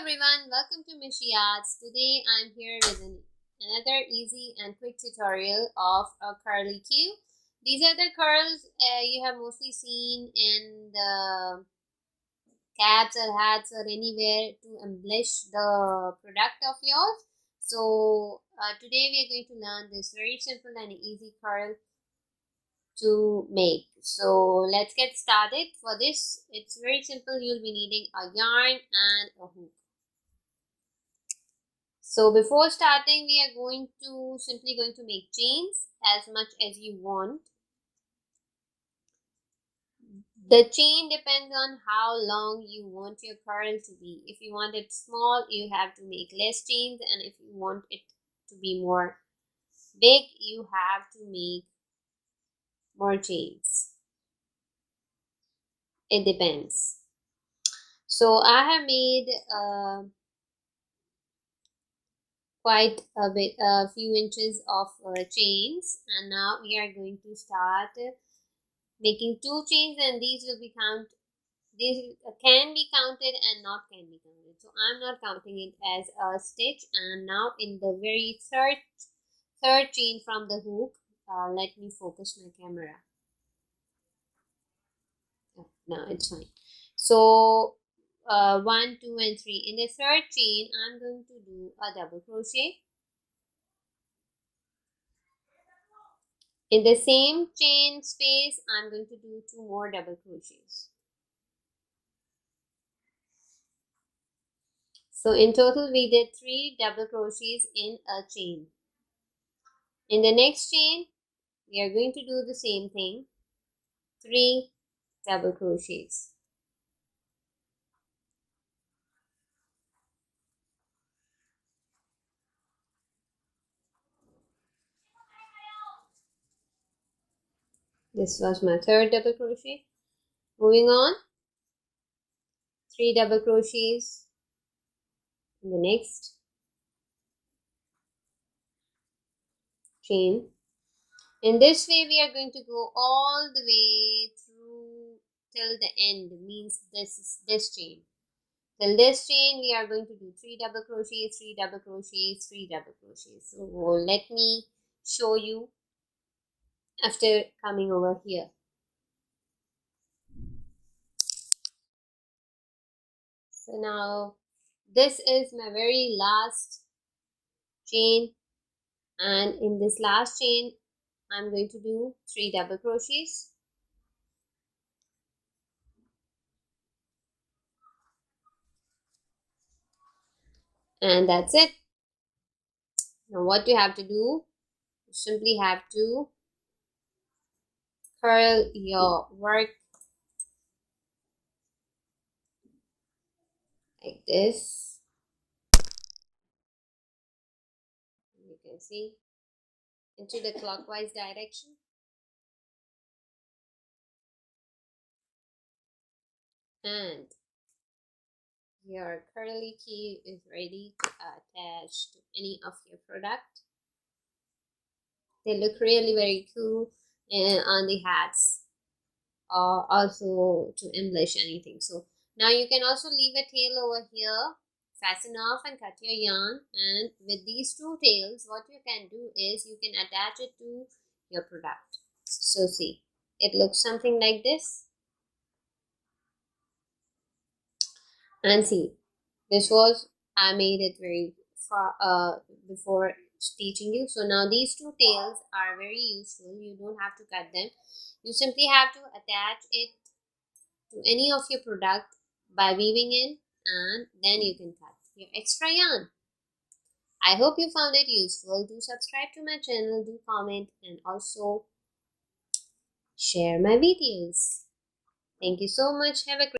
everyone, welcome to Mishi Arts. Today I'm here with another easy and quick tutorial of a curly cue. These are the curls you have mostly seen in the caps or hats or anywhere to embellish the product of yours. So today we are going to learn this very simple and easy curl to make. So let's get started. For this, it's very simple. You'll be needing a yarn and a hook. So before starting, we are simply going to make chains as much as you want. The chain depends on how long you want your curl to be. If you want it small, you have to make less chains, and if you want it to be more big, you have to make more chains. It depends. So I have made quite a few inches of chains, and now we are going to start making 2 chains, and these can be counted and not can be counted. So I'm not counting it as a stitch. And now in the very third chain from the hook, let me focus my camera. Oh, no, it's fine. So 1, 2 and 3. In the third chain, I'm going to do a double crochet. In the same chain space, I'm going to do 2 more double crochets. So in total, we did 3 double crochets in a chain. In the next chain, we are going to do the same thing, 3 double crochets. This was my third double crochet. Moving on, 3 double crochets in the next chain. In this way, we are going to go all the way through till the end, means this chain. Till this chain, we are going to do 3 double crochets, 3 double crochets, 3 double crochets. So let me show you after coming over here. So now this is my very last chain, and in this last chain I'm going to do 3 double crochets. And that's it. Now what you have to do, you simply have to curl your work like this. You can see into the clockwise direction. And your curly cue is ready to attach to any of your product. They look really very cool on the hats, or also to embellish anything. So now you can also leave a tail over here, fasten off and cut your yarn, and with these 2 tails, what you can do is you can attach it to your product. So see, it looks something like this. And see, this was, I made it very far before teaching you. So now these 2 tails are very useful. You don't have to cut them. You simply have to attach it to any of your product by weaving in, and then you can cut your extra yarn. I hope you found it useful. Do subscribe to my channel, do comment, and also share my videos. Thank you so much. Have a great